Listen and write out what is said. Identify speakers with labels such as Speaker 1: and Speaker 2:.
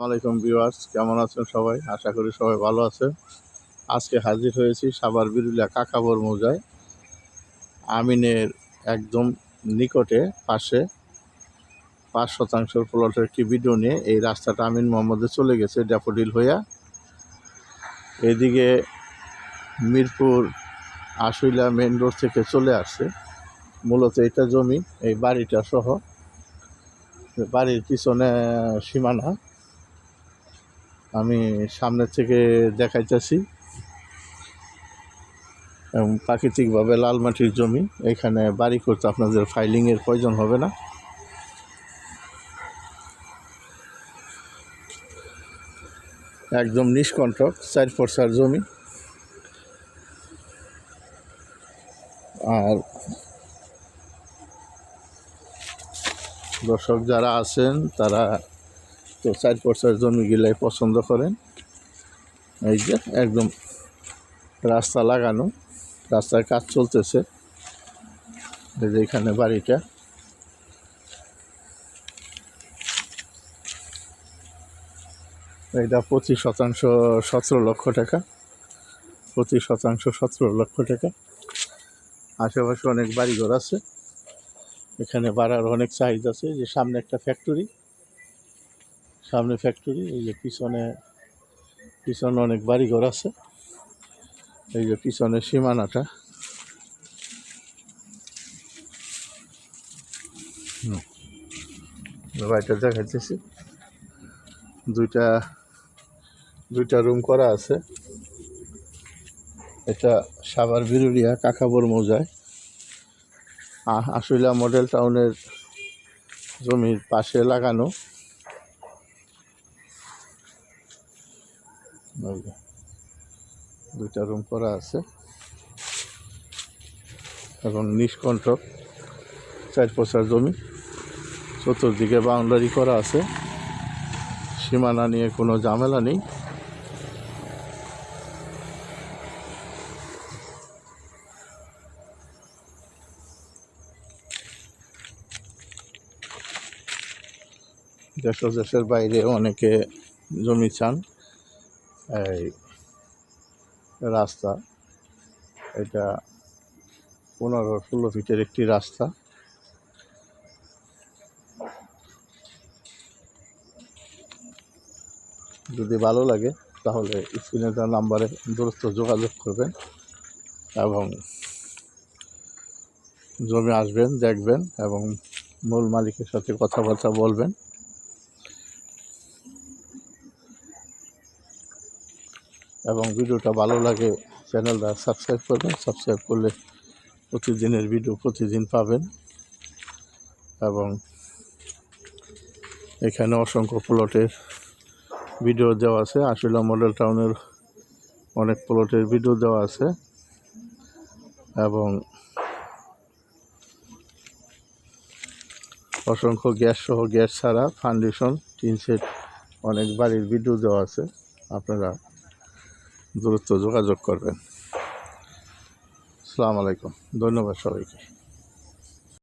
Speaker 1: আসসালামাইকুম ভিউয়ার্স, কেমন আছেন সবাই? আশা করি সবাই ভালো আছেন। আজকে হাজির হয়েছি সাভার বিরুলিয়া কাকাবর মৌজায় আমিনের একদম নিকটে পাশে ৫% প্লটের একটি ভিডিও নিয়ে। এই রাস্তাটা আমিন মোহাম্মদে চলে গেছে ড্যাফোডিল হইয়া। এদিকে মিরপুর আশুলিয়া মেন রোড থেকে চলে আসছে। মূলত এটা জমি, এই বাড়িটা সহ বাড়ির পিছনে সীমানা আমি সামনে থেকে দেখাইতেছি এবং প্রাকৃতিকভাবে লাল মাটির জমি। এখানে বাড়ি করতে আপনাদের ফাইলিংয়ের প্রয়োজন হবে না। একদম নিষ্কণ্টক 4 জমি। আর দর্শক যারা আছেন তারা তো 4 জমিগুলাই পছন্দ করেন। এই যে একদম রাস্তা লাগানো, রাস্তার কাজ চলতেছে। এই যে এখানে বাড়িটা, এটা 25% 17 লক্ষ টাকা, 25% 17 লক্ষ টাকা। আশেপাশে অনেক বাড়িঘর আছে, এখানে বাড়ার অনেক চাহিদা আছে। যে সামনে একটা ফ্যাক্টরি, সামনে ফ্যাক্টরি, এই যে পিছনে অনেক বাড়িঘর আছে। এই যে পিছনে সীমানাটা, বাড়িটা দেখাইতেছি। দুইটা রুম করা আছে। এটা সাভার বিরুলিয়া কাকাবর মৌজায় আশুলিয়া মডেল টাউনের জমির পাশে লাগানো। দুইটা রুম করা আছে এবং নিষ্কণ্টক 4 জমি। চতুর্দিকে বাউন্ডারি করা আছে, সীমানা নিয়ে কোনো ঝামেলা নেই। দেশের বাইরে অনেকে জমি চান। এই রাস্তা, এটা 15-16 ফিটের একটি রাস্তা। যদি ভালো লাগে তাহলে স্ক্রিনে দেওয়া নাম্বারে দ্রুত যোগাযোগ করবেন এবং জমি আসবেন, দেখবেন এবং মূল মালিকের সাথে কথাবার্তা বলবেন। এবং ভিডিওটা ভালো লাগে চ্যানেলটা সাবস্ক্রাইব করবেন। সাবস্ক্রাইব করলে প্রতিদিনের ভিডিও প্রতিদিন পাবেন। এবং এখানে অসংখ্য প্লটের ভিডিও দেওয়া আছে। আশুলিয়া মডেল টাউনের অনেক প্লটের ভিডিও দেওয়া আছে এবং অসংখ্য গ্যাস সহ, গ্যাস ছাড়া, ফাউন্ডেশন, টিন সেট অনেক বাড়ির ভিডিও দেওয়া আছে। আপনারা দ্রুত যোগাযোগ করবেন। আসসালামু আলাইকুম, ধন্যবাদ সবাইকে।